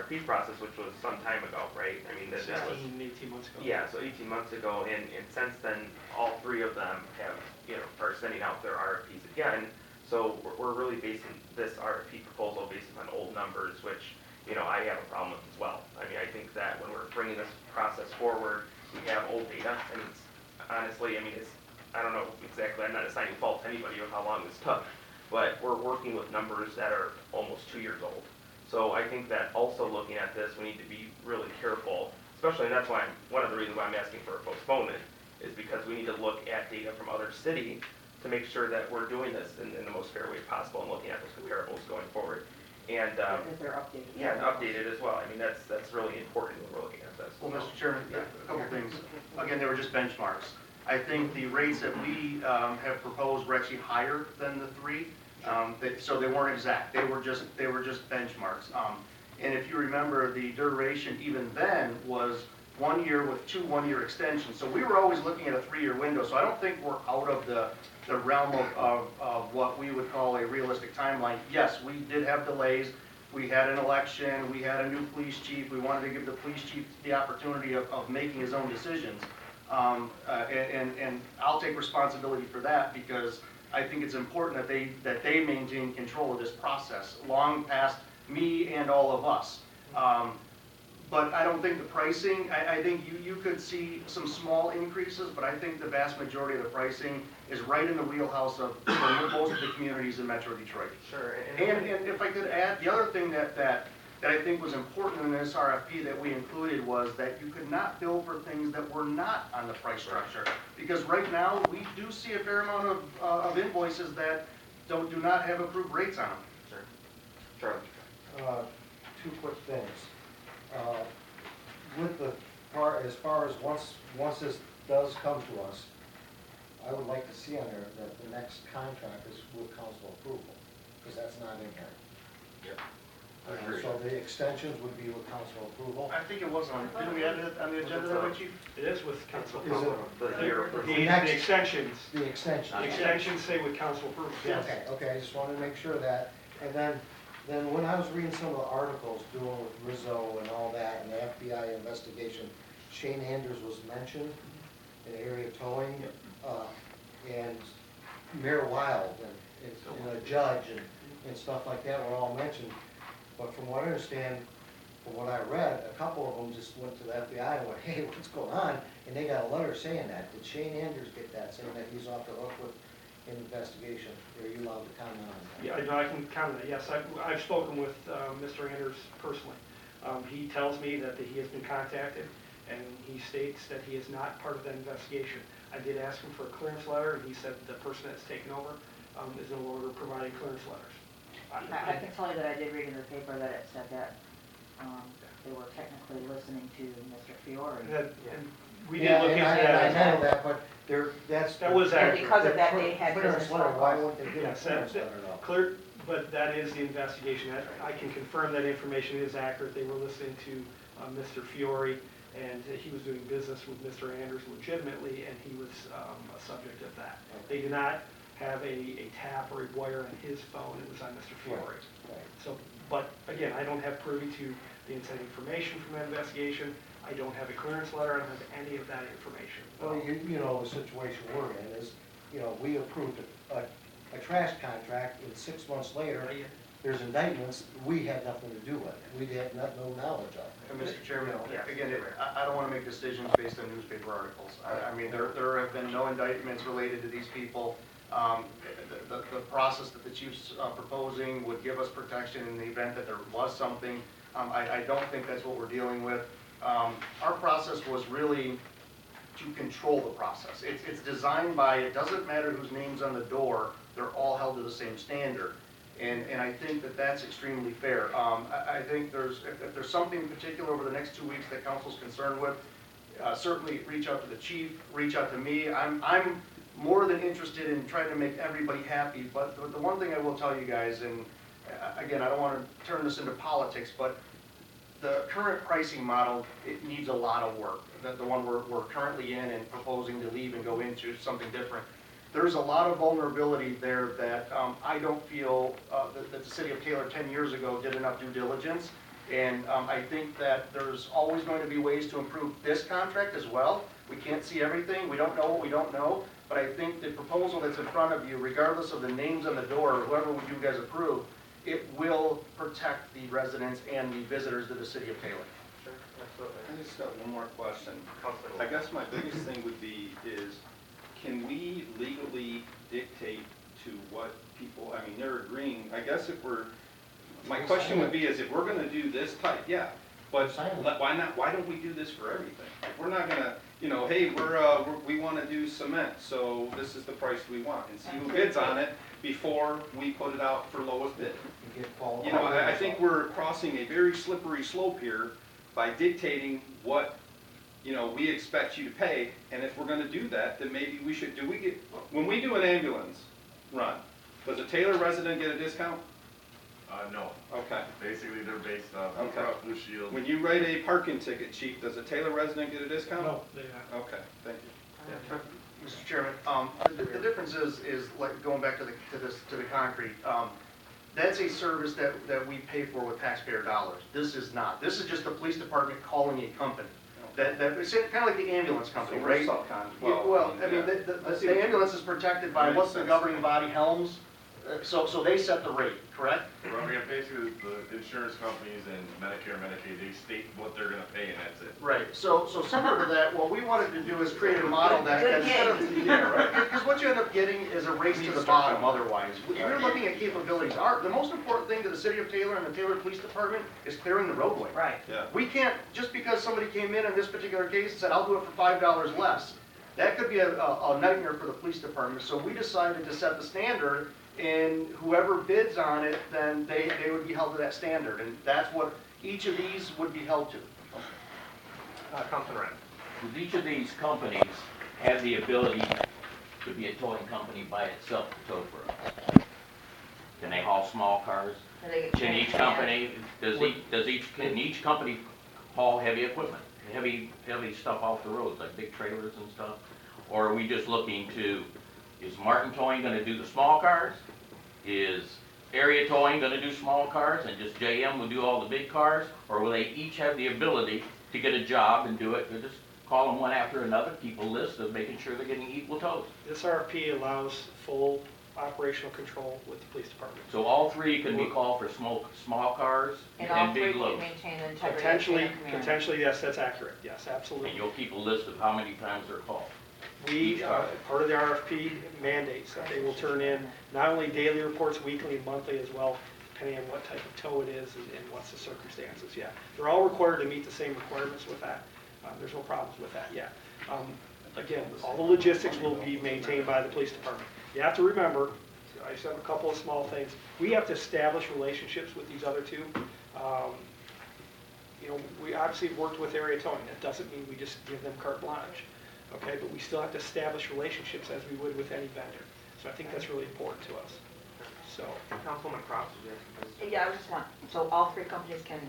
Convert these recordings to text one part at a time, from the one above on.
RFP process, which was some time ago, right? I mean, this was 18 months ago. yeah, so 18 months ago, and since then, all three of them have, are sending out their RFPs again. So we're really basing this RFP proposal based on old numbers, which, I have a problem with as well. I mean, I think that when we're bringing this process forward, we have old data, and it's, honestly, I mean, I don't know exactly, I'm not assigning fault to anybody with how long this took, but we're working with numbers that are almost 2 years old. So I think that also looking at this, we need to be really careful, especially, and that's why one of the reasons why I'm asking for a postponement is because we need to look at data from other cities to make sure that we're doing this in the most fair way possible and looking at those comparables going forward. And Because they're updated. yeah, and updated as well. I mean, that's really important when we're looking at this. Well, Mr. Chairman, a couple things. Again, they were just benchmarks. I think the rates that we have proposed were actually higher than the three. So they weren't exact. They were just benchmarks. And if you remember, the duration even then was 1 year with 2 one-year extensions. So we were always looking at a 3-year window. So I don't think we're out of the realm of what we would call a realistic timeline. Yes, we did have delays. We had an election. We had a new police chief. We wanted to give the police chief the opportunity of making his own decisions. And I'll take responsibility for that because I think it's important that they maintain control of this process long past me and all of us. But I don't think the pricing, I think you could see some small increases, but I think the vast majority of the pricing is right in the wheelhouse of most of the communities in Metro Detroit. Sure. And if I could add, the other thing that I think was important in this RFP that we included was that you could not bill for things that were not on the price structure. Because right now, we do see a fair amount of invoices that do not have approved rates on them. Sure. Charlie? 2 quick things. As far as once this does come to us, I would like to see on there that the next contract is with council approval, because that's not in here. Yep. So the extensions would be with council approval. I think it was on, didn't we add it on the agenda that way, Chief? It is with council Is approval. The year for The extensions. The extension. The extensions say with council approval, yes. Okay, I just wanted to make sure that, and then when I was reading some of the articles doing with Rizzo and all that, and the FBI investigation, Shane Anders was mentioned in the area of towing, and Mayor Wild and a judge and stuff like that were all mentioned. But from what I understand, from what I read, a couple of them just went to the FBI and went, hey, what's going on? And they got a letter saying that. Did Shane Anders get that, saying that he's off the hook with an investigation? Are you allowed to comment on that? Yeah, I can comment on that. Yes, I've spoken with Mr. Anders personally. He tells me that he has been contacted, and he states that he is not part of that investigation. I did ask him for a clearance letter, and he said the person that's taken over is no longer providing clearance letters. I can tell you that I did read in the paper that it said that they were technically listening to Mr. Fiore. And we did look into that. I know that, but That was And accurate. because of that, they had clearance business letter. Why phone calls. wouldn't they give a Yes, clearance letter though? clear, but that is the investigation. I can confirm that information is accurate. They were listening to Mr. Fiore, and he was doing business with Mr. Anders legitimately, and he was a subject of that. They did not have a tap or a wire on his phone. It was on Mr. Fiore. Right. So, but again, I don't have privy to the inside information from that investigation. I don't have a clearance letter. I don't have any of that information. Well, you know, the situation we're in is, we approved a trash contract, and 6 months later, there's indictments we had nothing to do with. We had no knowledge of. And Mr. Chairman, Yeah. again, I don't want to make decisions based on newspaper articles. I mean, there have been no indictments related to these people. The process that the chief's proposing would give us protection in the event that there was something. I don't think that's what we're dealing with. Our process was really to control the process. It's designed by, it doesn't matter whose name's on the door, they're all held to the same standard. And I think that that's extremely fair. I think if there's something in particular over the next 2 weeks that council's concerned with, certainly reach out to the chief, reach out to me. I'm more than interested in trying to make everybody happy, but the one thing I will tell you guys, and again, I don't want to turn this into politics, but the current pricing model, it needs a lot of work. The one we're currently in and proposing to leave and go into something different. There's a lot of vulnerability there that I don't feel that the city of Taylor 10 years ago did enough due diligence. And I think that there's always going to be ways to improve this contract as well. We can't see everything, we don't know what we don't know, but I think the proposal that's in front of you, regardless of the names on the door, or whoever you guys approve, it will protect the residents and the visitors to the city of Taylor. Sure, absolutely. I just got one more question. Counselor I Wolf. guess my biggest thing would be is, can we legally dictate to what people, I mean, they're agreeing, I guess if we're, my question would be is if we're gonna do this type, yeah, but Sign it. why not, why don't we do this for everything? If we're not gonna, you know, hey, we wanna do cement, so this is the price we want, and see who bids on it before we put it out for lowest bid. You get Paul. You know, I think we're crossing a very slippery slope here by dictating what, you know, we expect you to pay, and if we're gonna do that, then maybe we should, when we do an ambulance run, does a Taylor resident get a discount? No, Okay. basically they're based off Blue Okay. Cross Blue Shield. When you write a parking ticket, chief, does a Taylor resident get a discount? No, they not. Okay, thank you. Mr. Chairman, the difference is like going back to the concrete. That's a service that we pay for with taxpayer dollars. This is not. This is just the police department calling a company. It's kind of like the ambulance So company, we're right? subcon, Well, I mean, yeah. I see the what you- ambulance is protected by Makes what's the sense. governing body, Helms? So they set the rate, correct? Well, I mean, basically, the insurance companies and Medicare, Medicaid, they state what they're gonna pay, and that's it. Right, so similar to that, what we wanted to do is create a model that Good instead of, game. yeah, right, because what you end up getting is a race to the bottom otherwise. You're looking at capabilities. The most important thing to the city of Taylor and the Taylor Police Department is clearing the roadway. Right. Yeah. We can't, just because somebody came in this particular case and said, I'll do it for $5 less, that could be a nightmare for the police department. So we decided to set the standard, and whoever bids on it, then they would be held to that standard. And that's what each of these would be held to. Counselor Ren. Does each of these companies have the ability to be a towing company by itself to tow for us? Can they haul small cars? And they get Can changed each hands. company, can each company haul heavy equipment, heavy stuff off the roads, like big trailers and stuff? Or are we just looking to, is Martin Towing gonna do the small cars? Is Area Towing gonna do small cars and just JM will do all the big cars? Or will they each have the ability to get a job and do it, or just call them one after another, keep a list of making sure they're getting equal tows? This RFP allows full operational control with the police department. So all three can be called for small cars And all and three big can loads? maintain the integrity of the chain Potentially, of command. potentially, yes, that's accurate, yes, absolutely. And you'll keep a list of how many times they're called? We, part of the RFP mandates that they will turn in not only daily reports, weekly and monthly as well, depending on what type of tow it is and what's the circumstances, yeah. They're all required to meet the same requirements with that. There's no problems with that, yeah. Again, all the logistics will be maintained by the police department. You have to remember, I said a couple of small things. We have to establish relationships with these other two. You know, we obviously have worked with Area Towing. That doesn't mean we just give them carte blanche, okay? But we still have to establish relationships as we would with any vendor. So I think that's really important to us. So, Councilman Cross, did you have something? Yeah, I was just want, so all three companies can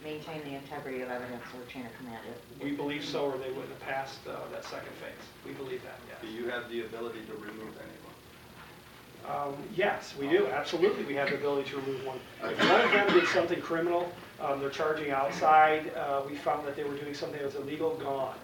maintain the integrity of evidence or chain of command? we believe so, or they wouldn't have passed that second phase. We believe that, Do yes. you have the ability to remove anyone? Yes, we do, absolutely, we have the ability to remove one. If one of them did something criminal, they're charging outside, we found that they were doing something that was illegal, gone.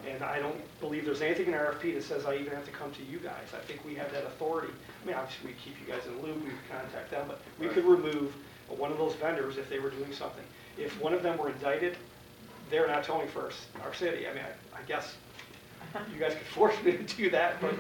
And I don't believe there's anything in RFP that says I even have to come to you guys. I think we have that authority. I mean, obviously, we keep you guys in the loop, we contact them, but we could remove one of those vendors if they were doing something. If one of them were indicted, they're not towing for our city. I mean, I guess you guys could force me to do that, but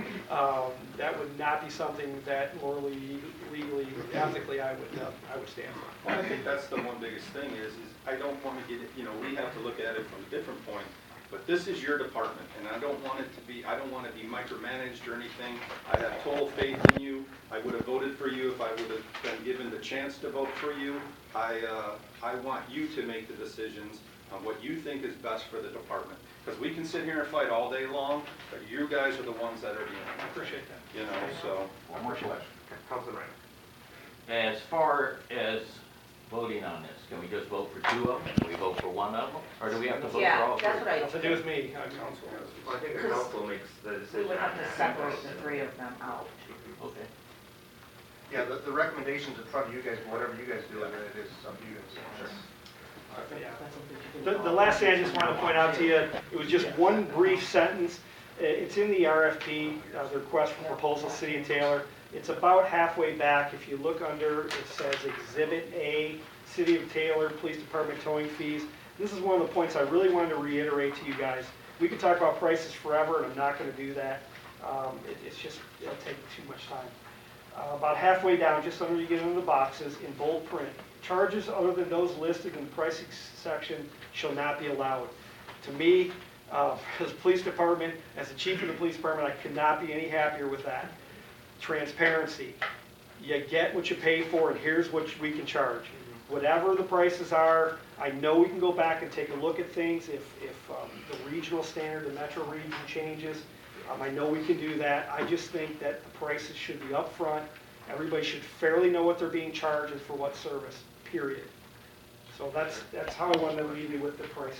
that would not be something that morally, legally, ethically, I would stand for. Well, I think that's the one biggest thing is I don't want to get it, you know, we have to look at it from a different point, but this is your department, and I don't want it to be, I don't want to be micromanaged or anything. I have total faith in you. I would have voted for you if I would have been given the chance to vote for you. I want you to make the decisions on what you think is best for the department. Because we can sit here and fight all day long, but you guys are the ones that are the I end. appreciate that. You know, so. One more question. Councilman Ren. As far as voting on this, can we just vote for two of them? Can we vote for one of them? Or do we have to vote for Yeah, all three? that's what I, Nothing to do with me, council. Well, I think the council makes the decision. we would have on to that. separate the three of them out. Okay. Yeah, the recommendations in front of you guys, whatever you guys do, it is up to you guys. The last thing I just want to point out to you, it was just one brief sentence. It's in the RFP, the request for proposal, City of Taylor. It's about halfway back. If you look under, it says Exhibit A, City of Taylor Police Department towing fees. This is one of the points I really wanted to reiterate to you guys. We could talk about prices forever, and I'm not going to do that. It's just, it'll take too much time. About halfway down, just under you get into the boxes, in bold print, charges other than those listed in the pricing section shall not be allowed. To me, as a police department, as the chief of the police department, I could not be any happier with that. Transparency. You get what you pay for, and here's what we can charge. Whatever the prices are, I know we can go back and take a look at things if the regional standard, the metro region changes. I know we can do that. I just think that the prices should be upfront. Everybody should fairly know what they're being charged and for what service, period. So that's how I wanted to leave you with the price.